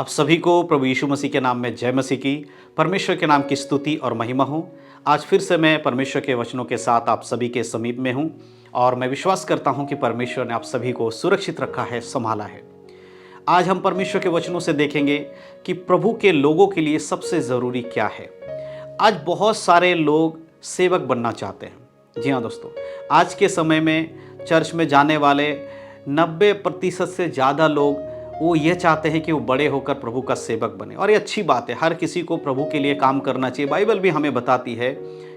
आप सभी को प्रभु यीशु मसीह के नाम में जय मसीह की। परमेश्वर के नाम की स्तुति और महिमा हो। आज फिर से मैं परमेश्वर के वचनों के साथ आप सभी के समीप में हूं और मैं विश्वास करता हूं कि परमेश्वर ने आप सभी को सुरक्षित रखा है, संभाला है। आज हम परमेश्वर के वचनों से देखेंगे कि प्रभु के लोगों के लिए सबसे ज़रूरी क्या है। आज बहुत सारे लोग सेवक बनना चाहते हैं। जी हाँ दोस्तों, आज के समय में चर्च में जाने वाले 90% से ज़्यादा लोग वो ये चाहते हैं कि वो बड़े होकर प्रभु का सेवक बने। और ये अच्छी बात है, हर किसी को प्रभु के लिए काम करना चाहिए। बाइबल भी हमें बताती है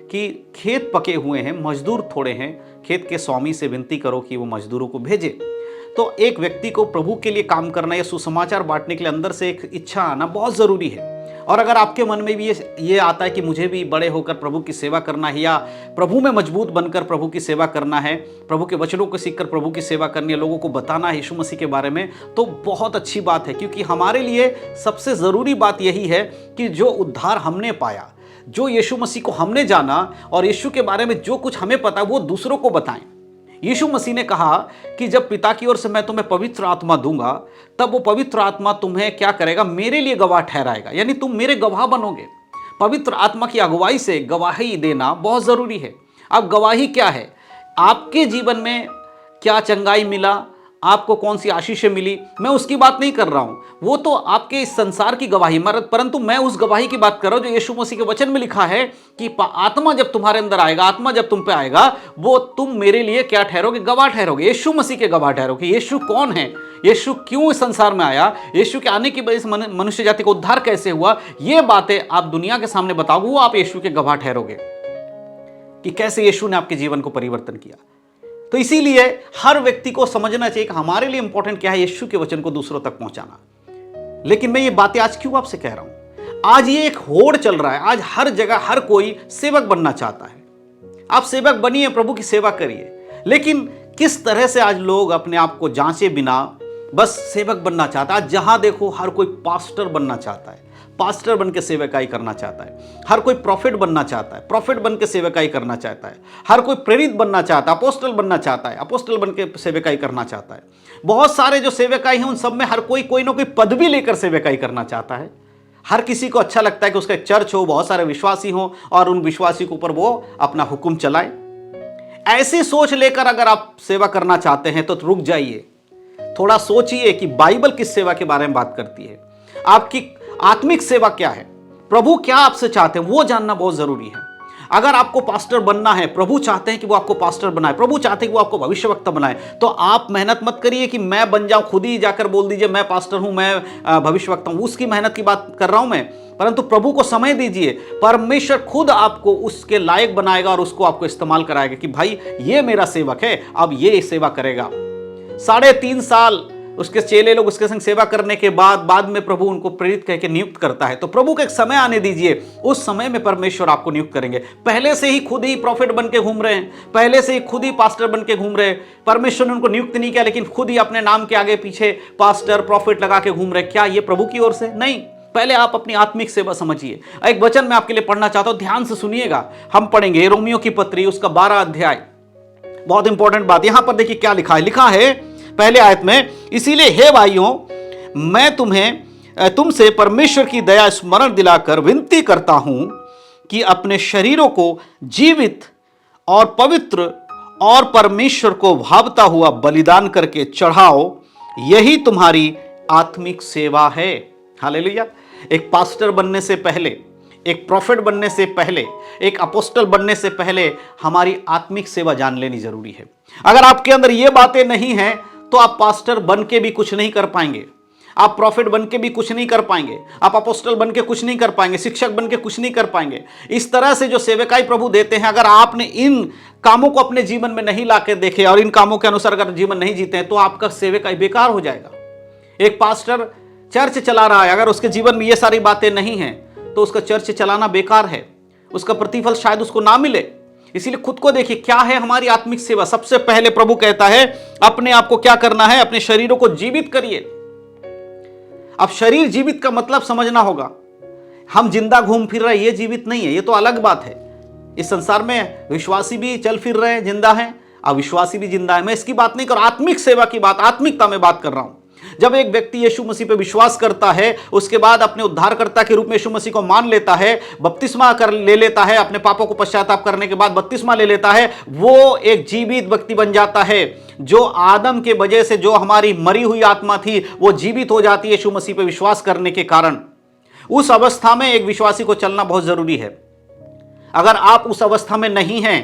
कि खेत पके हुए हैं, मजदूर थोड़े हैं, खेत के स्वामी से विनती करो कि वो मजदूरों को भेजे। तो एक व्यक्ति को प्रभु के लिए काम करना या सुसमाचार बांटने के लिए अंदर से एक इच्छा आना बहुत ज़रूरी है। और अगर आपके मन में भी ये आता है कि मुझे भी बड़े होकर प्रभु की सेवा करना है या प्रभु में मजबूत बनकर प्रभु की सेवा करना है, प्रभु के वचनों को सीखकर प्रभु की सेवा करनी है, लोगों को बताना है यीशु मसीह के बारे में, तो बहुत अच्छी बात है। क्योंकि हमारे लिए सबसे ज़रूरी बात यही है कि जो उद्धार हमने पाया, जो यीशु मसीह को हमने जाना और यीशु के बारे में जो कुछ हमें पता वो दूसरों को बताएं। यीशु मसीह ने कहा कि जब पिता की ओर से मैं तुम्हें पवित्र आत्मा दूंगा, तब वो पवित्र आत्मा तुम्हें क्या करेगा, मेरे लिए गवाह ठहराएगा। यानी तुम मेरे गवाह बनोगे। पवित्र आत्मा की अगुवाई से गवाही देना बहुत ज़रूरी है। अब गवाही क्या है? आपके जीवन में क्या चंगाई मिला, आपको कौन सी आशीषें मिली, मैं उसकी बात नहीं कर रहा हूं। वो तो आपके इस संसार की गवाही, परंतु मैं उस गवाही की बात कर रहा हूं जो यीशु मसीह के वचन में लिखा है कि आत्मा जब तुम्हारे अंदर आएगा, आत्मा जब तुम पे आएगा, वो तुम मेरे लिए क्या ठहरोगे, गवाह ठहरोगे। यीशु मसीह के गवाह ठहरोगे। यीशु कौन है, यीशु क्यों इस संसार में आया, यीशु के आने की वजह से मनुष्य जाति का उद्धार कैसे हुआ, ये बातें आप दुनिया के सामने बताओगे, वो आप यीशु के गवाह ठहरोगे कि कैसे यीशु ने आपके जीवन को परिवर्तन किया। तो इसीलिए हर व्यक्ति को समझना चाहिए कि हमारे लिए इंपॉर्टेंट क्या है, यीशु के वचन को दूसरों तक पहुंचाना। लेकिन मैं ये बातें आज क्यों आपसे कह रहा हूं? आज ये एक होड़ चल रहा है। आज हर जगह हर कोई सेवक बनना चाहता है। आप सेवक बनिए, प्रभु की सेवा करिए। लेकिन किस तरह से आज लोग अपने आप को जांचे बिना बस सेवक बनना चाहता है। आज जहां देखो हर कोई पास्टर बनना चाहता है, पास्टर बन के सेवकाई करना चाहता है। हर कोई प्रॉफिट बनना चाहता है, प्रॉफिट बन के सेवकाई करना चाहता है। हर कोई प्रेरित बनना चाहता है, अपोस्टल बनना चाहता है, अपोस्टल बन के सेवकाई करना चाहता है। बहुत सारे जो सेवकाई हैं उन सब में हर कोई कोई ना कोई पदवी लेकर सेवकाई करना चाहता है। हर किसी को अच्छा लगता है कि उसका एक चर्च हो, बहुत सारे विश्वासी हो और उन विश्वासी के ऊपर वो अपना हुक्म चलाए। ऐसी सोच लेकर अगर आप सेवा करना चाहते हैं तो रुक जाइए, थोड़ा सोचिए कि बाइबल किस सेवा के बारे में बात करती है। आपकी आत्मिक सेवा क्या है, प्रभु क्या आपसे चाहते हैं, वो जानना बहुत जरूरी है। अगर आपको पास्टर बनना है, प्रभु चाहते हैं कि वो आपको पास्टर बनाए, प्रभु चाहते हैं कि वो आपको भविष्यवक्ता बनाए, तो आप मेहनत मत करिए कि मैं बन जाऊं, खुद ही जाकर बोल दीजिए मैं पास्टर हूं, मैं भविष्यवक्ता हूं। उसकी मेहनत की बात कर रहा हूं मैं, परंतु प्रभु को समय दीजिए। परमेश्वर खुद आपको उसके लायक बनाएगा और उसको आपको इस्तेमाल कराएगा कि भाई ये मेरा सेवक है, अब ये सेवा करेगा। 3.5 साल उसके चेले लोग उसके संग सेवा करने के बाद में प्रभु उनको प्रेरित कह के नियुक्त करता है। तो प्रभु को एक समय आने दीजिए, उस समय में परमेश्वर आपको नियुक्त करेंगे। पहले से ही खुद ही प्रॉफिट बन के घूम रहे हैं, पहले से ही खुद ही पास्टर बन के घूम रहे हैं। परमेश्वर ने उनको नियुक्त नहीं किया, लेकिन खुद ही अपने नाम के आगे पीछे पास्टर प्रॉफिट लगा के घूम रहे। क्या ये प्रभु की ओर से? नहीं। पहले आप अपनी आत्मिक सेवा समझिए। एक वचन मैं आपके लिए पढ़ना चाहता हूं, ध्यान से सुनिएगा। हम पढ़ेंगे रोमियो की पत्री, उसका 12 अध्याय। बहुत इंपॉर्टेंट बात यहां पर देखिए क्या लिखा है। लिखा है पहले आयत में, इसीलिए हे भाइयों मैं तुमसे परमेश्वर की दया स्मरण दिलाकर विनती करता हूं कि अपने शरीरों को जीवित और पवित्र और परमेश्वर को भावता हुआ बलिदान करके चढ़ाओ, यही तुम्हारी आत्मिक सेवा है। हालेलुया। एक पास्टर बनने से पहले, एक प्रॉफिट बनने से पहले, एक अपोस्टल बनने से पहले हमारी आत्मिक सेवा जान लेनी जरूरी है। अगर आपके अंदर ये बातें नहीं हैं तो आप पास्टर बन के भी कुछ नहीं कर पाएंगे, आप प्रॉफिट बन के भी कुछ नहीं कर पाएंगे, आप अपोस्टल बन के कुछ नहीं कर पाएंगे, शिक्षक बन के कुछ नहीं कर पाएंगे। इस तरह से जो सेवकाई प्रभु देते हैं, अगर आपने इन कामों को अपने जीवन में नहीं लाके देखे और इन कामों के अनुसार अगर जीवन नहीं जीते हैं तो आपका सेवकाई बेकार हो जाएगा। एक पास्टर चर्च चला रहा है, अगर उसके जीवन में ये सारी बातें नहीं हैं तो उसका चर्च चलाना बेकार है, उसका प्रतिफल शायद उसको ना मिले। इसीलिए खुद को देखिए क्या है हमारी आत्मिक सेवा। सबसे पहले प्रभु कहता है अपने आप को क्या करना है, अपने शरीरों को जीवित करिए। अब शरीर जीवित का मतलब समझना होगा। हम जिंदा घूम फिर रहे, ये जीवित नहीं है, ये तो अलग बात है। इस संसार में विश्वासी भी चल फिर रहे हैं, जिंदा हैं, अविश्वासी भी जिंदा है। मैं इसकी बात नहीं कर रहा, आत्मिक सेवा की बात, आत्मिकता में बात कर रहा हूं। जब एक व्यक्ति यीशु मसीह पे विश्वास करता है, उसके बाद अपने उद्धारकर्ता के रूप में यीशु मसीह को मान लेता है, बपतिस्मा कर ले लेता है, अपने पापों को पश्चाताप करने के बाद बपतिस्मा ले लेता है, वो एक जीवित व्यक्ति बन जाता है। जो आदम के वजह से जो हमारी मरी हुई आत्मा थी वो जीवित हो जाती है यीशु मसीह पे विश्वास करने के कारण। उस अवस्था में एक विश्वासी को चलना बहुत जरूरी है। अगर आप उस अवस्था में नहीं हैं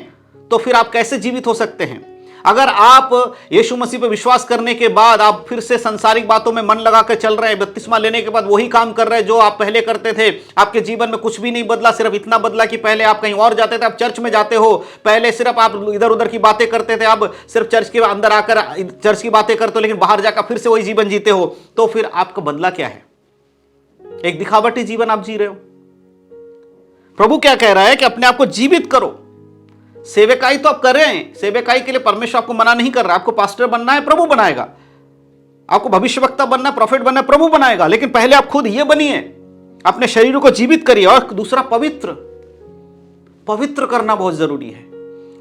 तो फिर आप कैसे जीवित हो सकते हैं? अगर आप यीशु मसीह पर विश्वास करने के बाद आप फिर से सांसारिक बातों में मन लगाकर चल रहे हैं, बपतिस्मा लेने के बाद वही काम कर रहे हैं जो आप पहले करते थे, आपके जीवन में कुछ भी नहीं बदला, सिर्फ इतना बदला कि पहले आप कहीं और जाते थे, आप चर्च में जाते हो, पहले सिर्फ आप इधर उधर की बातें करते थे, अब सिर्फ चर्च के अंदर आकर चर्च की बातें करते हो, लेकिन बाहर जाकर फिर से वही जीवन जीते हो, तो फिर आपका बदला क्या है? एक दिखावटी जीवन आप जी रहे हो। प्रभु क्या कह रहा है कि अपने आप को जीवित करो। सेवकाई तो आप कर रहे हैं, सेवकाई के लिए परमेश्वर आपको मना नहीं कर रहा। आपको पास्टर बनना है, प्रभु बनाएगा। आपको भविष्यवक्ता बनना है, प्रॉफिट बनना है, प्रभु बनाएगा। लेकिन पहले आप खुद ये बनिए, अपने शरीर को जीवित करिए। और दूसरा, पवित्र करना बहुत जरूरी है।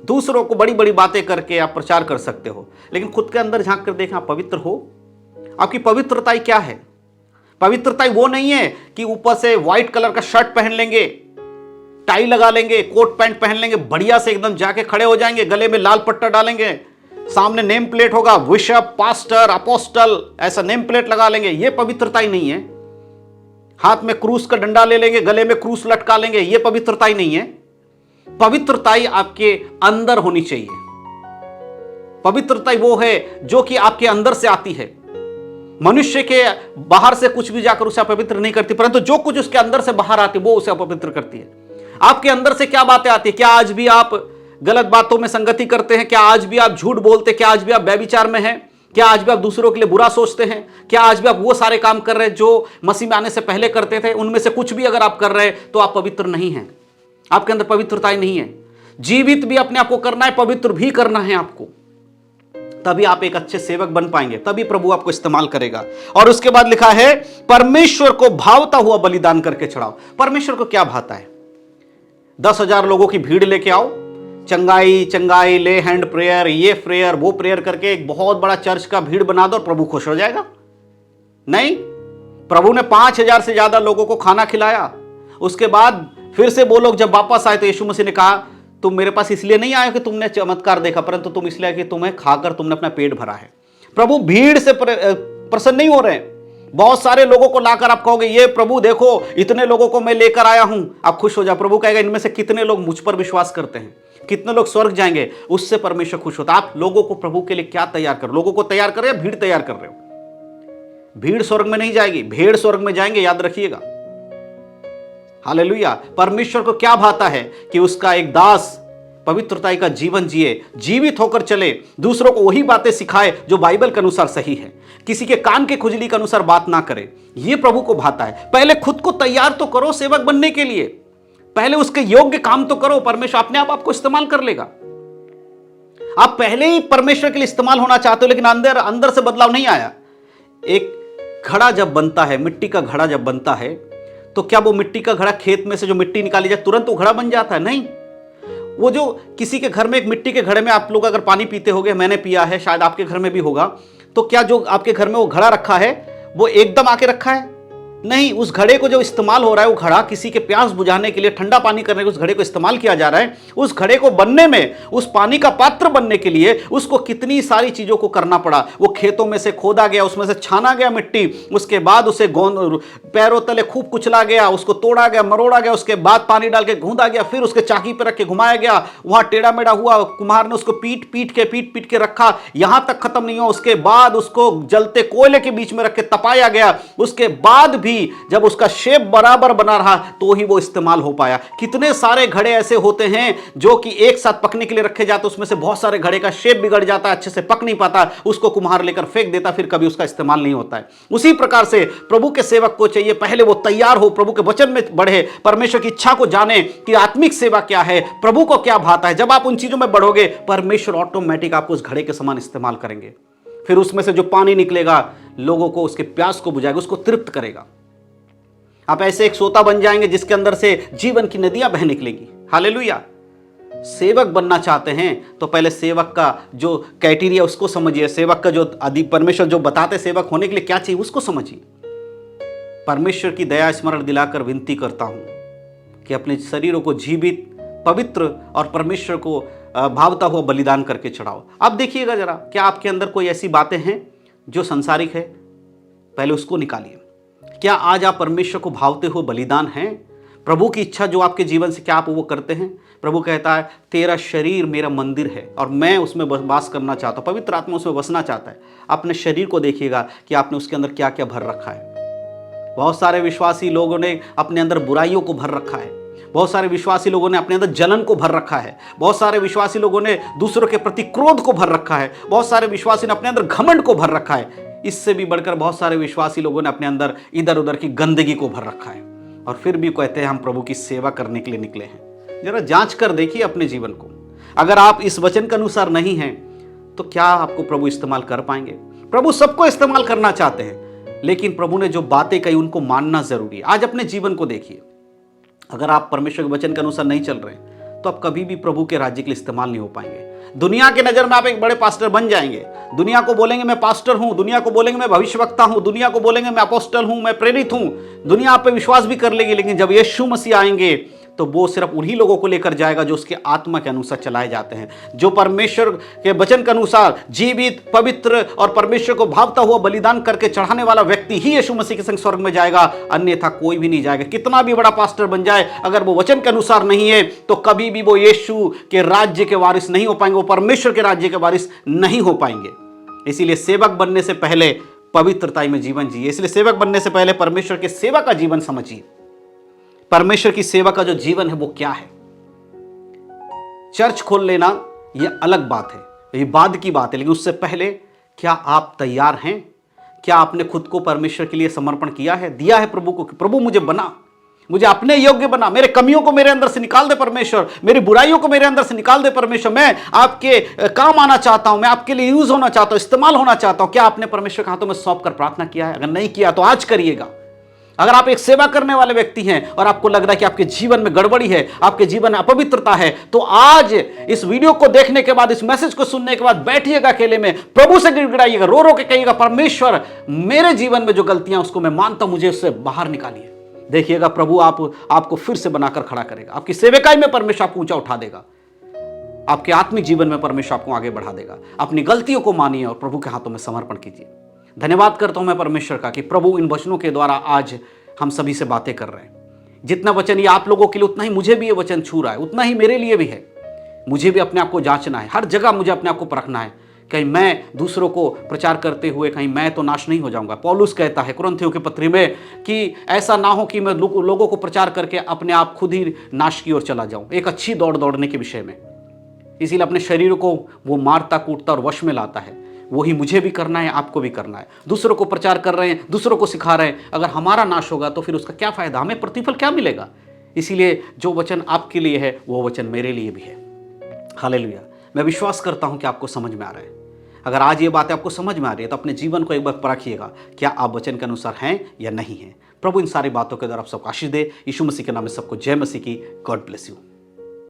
दूसरों को बड़ी बड़ी बातें करके आप प्रचार कर सकते हो, लेकिन खुद के अंदर झांक कर देखें, आप पवित्र हो? आपकी पवित्रता क्या है? पवित्रता वो नहीं है कि ऊपर से व्हाइट कलर का शर्ट पहन लेंगे, टाई लगा लेंगे, कोट पैंट पहन लेंगे, बढ़िया से एकदम जाके खड़े हो जाएंगे, गले में लाल पट्टा डालेंगे, सामने नेम प्लेट होगा, बिशप, पास्टर, अपोस्टल, ऐसा नेम प्लेट लगा लेंगे। ये पवित्रता ही नहीं है। हाथ में क्रूस का डंडा ले लेंगे, गले में क्रूस लटका लेंगे, ये पवित्रता ही नहीं है। पवित्रता आपके अंदर होनी चाहिए। पवित्रता वो है जो कि आपके अंदर से आती है। मनुष्य के बाहर से कुछ भी जाकर उसे अपवित्र नहीं करती, परंतु जो कुछ उसके अंदर से बाहर आती है वो उसे अपवित्र करती है। आपके अंदर से क्या बातें आती है? क्या आज भी आप गलत बातों में संगति करते हैं? क्या आज भी आप झूठ बोलते हैं? क्या आज भी आप व्यभिचार में हैं? क्या आज भी आप दूसरों के लिए बुरा सोचते हैं? क्या आज भी आप वो सारे काम कर रहे हैं जो मसीह में आने से पहले करते थे? उनमें से कुछ भी अगर आप कर रहे हैं तो आप पवित्र नहीं हैं। आपके अंदर पवित्रता ही नहीं है। जीवित भी अपने आप को करना है, पवित्र भी करना है आपको, तभी आप एक अच्छे सेवक बन पाएंगे, तभी प्रभु आपको इस्तेमाल करेगा। और उसके बाद लिखा है, परमेश्वर को भावता हुआ बलिदान करके चढ़ाओ। परमेश्वर को क्या भाता है? 10,000 लोगों की भीड़ लेके आओ, चंगाई, ले हैंड प्रेयर, ये प्रेयर, वो प्रेयर करके एक बहुत बड़ा चर्च का भीड़ बना दो और प्रभु खुश हो जाएगा? नहीं। प्रभु ने 5,000 से ज्यादा लोगों को खाना खिलाया। उसके बाद फिर से वो लोग जब वापस आए तो यीशु मसीह ने कहा, तुम मेरे पास इसलिए नहीं आए कि तुमने चमत्कार देखा, परंतु तुम इसलिए कि तुम्हें खाकर तुमने अपना पेट भरा है। प्रभु भीड़ से प्रसन्न नहीं हो रहे हैं। बहुत सारे लोगों को लाकर आप कहोगे, ये प्रभु देखो इतने लोगों को मैं लेकर आया हूं, आप खुश हो जाओ। प्रभु कहेगा, इनमें से कितने लोग मुझ पर विश्वास करते हैं, कितने लोग स्वर्ग जाएंगे, उससे परमेश्वर खुश होता। आप लोगों को प्रभु के लिए क्या तैयार कर, लोगों को तैयार कर रहे हो या भीड़ तैयार कर रहे हो? भीड़ स्वर्ग में नहीं जाएगी, भेड़ स्वर्ग में जाएंगे, याद रखिएगा। हालेलुया। परमेश्वर को क्या भाता है कि उसका एक दास पवित्रता का जीवन जिए, जीवित होकर चले, दूसरों को वही बातें सिखाए जो बाइबल के अनुसार सही है, किसी के कान के खुजली के अनुसार बात ना करे। ये प्रभु को भाता है। पहले खुद को तैयार तो करो सेवक बनने के लिए, पहले उसके योग्य काम तो करो, परमेश्वर अपने आप आपको इस्तेमाल कर लेगा। आप पहले ही परमेश्वर के लिए इस्तेमाल होना चाहते हो, लेकिन अंदर से बदलाव नहीं आया। एक घड़ा जब बनता है, मिट्टी का घड़ा जब बनता है, तो क्या वो मिट्टी का घड़ा खेत में से जो मिट्टी निकाली जाए तुरंत वो घड़ा बन जाता है? नहीं। वो जो किसी के घर में एक मिट्टी के घड़े में आप लोग अगर पानी पीते होगे, मैंने पिया है, शायद आपके घर में भी होगा, तो क्या जो आपके घर में वो घड़ा रखा है वो एकदम आके रखा है? नहीं। उस घड़े को जो इस्तेमाल हो रहा है, वो घड़ा किसी के प्यास बुझाने के लिए, ठंडा पानी करने के उस घड़े को इस्तेमाल किया जा रहा है। उस घड़े को बनने में, उस पानी का पात्र बनने के लिए उसको कितनी सारी चीजों को करना पड़ा। वो खेतों में से खोदा गया, उसमें से छाना गया मिट्टी, उसके बाद उसे पैरों तले खूब कुचला गया, उसको तोड़ा गया, मरोड़ा गया, उसके बाद पानी डाल के गूंदा गया, फिर उसके चाकी पर रख के घुमाया गया, वहां टेढ़ा मेढ़ा हुआ, कुम्हार ने उसको पीट पीट के रखा, यहां तक खत्म नहीं हुआ। उसके बाद उसको जलते कोयले के बीच में रख के तपाया गया। उसके बाद भी जब उसका शेप बराबर बना रहा तो ही वो इस्तेमाल हो पाया। कितने सारे घड़े ऐसे होते हैं जो कि एक साथ पकने के लिए रखे जाते, उसमें से बहुत सारे घड़े का शेप बिगड़ जाता है, अच्छे से पक नहीं पाता, उसको कुम्हार लेकर फेंक देता, फिर कभी उसका इस्तेमाल नहीं होता है। उसी प्रकार से प्रभु के सेवक को चाहिए पहले वो तैयार हो, प्रभु के वचन में बढ़े, परमेश्वर की इच्छा को जाने कि आत्मिक सेवा क्या है, प्रभु को क्या भाता है। जब आप उन चीजों में बढ़ोगे, परमेश्वर ऑटोमेटिक आपको उस घड़े के समान इस्तेमाल करेंगे। फिर उसमें से जो पानी निकलेगा लोगों को, उसके प्यास को बुझाएगा, उसको तृप्त करेगा। आप ऐसे एक सोता बन जाएंगे जिसके अंदर से जीवन की नदियां बह निकलेंगी। हालेलुया। सेवक बनना चाहते हैं तो पहले सेवक का जो क्राइटेरिया उसको समझिए, सेवक का जो आदि परमेश्वर जो बताते सेवक होने के लिए क्या चाहिए उसको समझिए। परमेश्वर की दया स्मरण दिलाकर विनती करता हूं कि अपने शरीरों को जीवित, पवित्र और परमेश्वर को भावता हुआ बलिदान करके चढ़ाओ। अब देखिएगा जरा, क्या आपके अंदर कोई ऐसी बातें हैं जो संसारिक है? पहले उसको निकालिए। क्या आज आप परमेश्वर को भावते हुए बलिदान हैं? प्रभु की इच्छा जो आपके जीवन से क्या आप वो करते हैं? प्रभु कहता है तेरा शरीर मेरा मंदिर है और मैं उसमें वास करना चाहता हूँ, पवित्र आत्मा उसमें बसना चाहता है। अपने शरीर को देखिएगा कि आपने उसके अंदर क्या क्या भर रखा है। बहुत सारे विश्वासी लोगों ने अपने अंदर बुराइयों को भर रखा है, बहुत सारे विश्वासी लोगों ने अपने अंदर जलन को भर रखा है, बहुत सारे विश्वासी लोगों ने दूसरों के प्रति क्रोध को भर रखा है, बहुत सारे विश्वासी ने अपने अंदर घमंड को भर रखा है। इससे भी बढ़कर बहुत सारे विश्वासी लोगों ने अपने अंदर इधर उधर की गंदगी को भर रखा है और फिर भी कहते हैं हम प्रभु की सेवा करने के लिए निकले हैं। जरा जांच कर देखिए अपने जीवन को। अगर आप इस वचन के अनुसार नहीं हैं तो क्या आपको प्रभु इस्तेमाल कर पाएंगे? प्रभु सबको इस्तेमाल करना चाहते हैं, लेकिन प्रभु ने जो बातें कही उनको मानना जरूरी है। आज अपने जीवन को देखिए, अगर आप परमेश्वर के वचन के अनुसार नहीं चल रहे तो आप कभी भी प्रभु के राज्य के लिए इस्तेमाल नहीं हो पाएंगे। दुनिया के नजर में आप एक बड़े पास्टर बन जाएंगे, दुनिया को बोलेंगे मैं पास्टर हूं, दुनिया को बोलेंगे मैं भविष्यवक्ता हूं, दुनिया को बोलेंगे मैं अपोस्टल हूं, मैं प्रेरित हूं, दुनिया आप पे विश्वास भी कर लेगी। लेकिन जब यीशु मसीह आएंगे तो वो सिर्फ उन्हीं लोगों को लेकर जाएगा जो उसके आत्मा के अनुसार चलाए जाते हैं, जो परमेश्वर के वचन के अनुसार जीवित, पवित्र और परमेश्वर को भावता हुआ बलिदान करके चढ़ाने वाला व्यक्ति ही यीशु मसीह के संग स्वर्ग में जाएगा, अन्यथा कोई भी नहीं जाएगा। कितना भी बड़ा पास्टर बन जाए, अगर वो वचन के अनुसार नहीं है तो कभी भी वो यीशु के राज्य के वारिस नहीं हो पाएंगे, वो परमेश्वर के राज्य के वारिस नहीं हो पाएंगे। इसीलिए सेवक बनने से पहले पवित्रता में जीवन जिए। इसलिए सेवक बनने से पहले परमेश्वर के सेवा का जीवन समझिए। परमेश्वर की सेवा का जो जीवन है वो क्या है? चर्च खोल लेना यह अलग बात है, ये बाद की बात है, लेकिन उससे पहले क्या आप तैयार हैं? क्या आपने खुद को परमेश्वर के लिए समर्पण किया है, दिया है प्रभु को कि प्रभु मुझे बना, मुझे अपने योग्य बना, मेरे कमियों को मेरे अंदर से निकाल दे परमेश्वर, मेरी बुराइयों को मेरे अंदर से निकाल दे परमेश्वर, मैं आपके काम आना चाहता हूं, मैं आपके लिए यूज होना चाहता हूं, इस्तेमाल होना चाहता हूं। क्या आपने परमेश्वर के हाथों में सौंप कर प्रार्थना किया है? अगर नहीं किया तो आज करिएगा। अगर आप एक सेवा करने वाले व्यक्ति हैं और आपको लग रहा है कि आपके जीवन में गड़बड़ी है, आपके जीवन में अपवित्रता है, तो आज इस वीडियो को देखने के बाद, इस मैसेज को सुनने के बाद बैठिएगा अकेले में, प्रभु से गिड़गिड़ाइएगा, रो रो के कहिएगा परमेश्वर मेरे जीवन में जो गलतियां उसको मैं मानता हूं, मुझे उससे बाहर निकालिए। देखिएगा प्रभु आपको फिर से बनाकर खड़ा करेगा। आपकी सेवकाई में परमेश्वर आपको ऊंचा उठा देगा, आपके आत्मिक जीवन में परमेश्वर आपको आगे बढ़ा देगा। अपनी गलतियों को मानिए और प्रभु के हाथों में समर्पण कीजिए। धन्यवाद करता हूं मैं परमेश्वर का कि प्रभु इन वचनों के द्वारा आज हम सभी से बातें कर रहे हैं। जितना वचन ये आप लोगों के लिए, उतना ही मुझे भी ये वचन छू रहा है, उतना ही मेरे लिए भी है। मुझे भी अपने आप को जांचना है, हर जगह मुझे अपने आप को परखना है, कहीं मैं दूसरों को प्रचार करते हुए कहीं मैं तो नाश नहीं हो जाऊंगा। पौलुस कहता है कुरिन्थियों की पत्री में कि ऐसा ना हो कि मैं लोगों को प्रचार करके अपने आप खुद ही नाश की ओर चला जाऊं, एक अच्छी दौड़ दौड़ने के विषय में। इसीलिए अपने शरीर को वो मारता कूटता और वश में लाता है। वही मुझे भी करना है, आपको भी करना है। दूसरों को प्रचार कर रहे हैं, दूसरों को सिखा रहे हैं, अगर हमारा नाश होगा तो फिर उसका क्या फायदा, हमें प्रतिफल क्या मिलेगा? इसीलिए जो वचन आपके लिए है वो वचन मेरे लिए भी है। हालेलुया। मैं विश्वास करता हूं कि आपको समझ में आ रहा है। अगर आज ये बातें आपको समझ में आ रही है तो अपने जीवन को एक बार परखिएगा, क्या आप वचन के अनुसार हैं या नहीं हैं। प्रभु इन सारी बातों के द्वारा आप सबको आशीष दे। यीशु मसीह के नाम में सबको जय मसीह की। God bless you.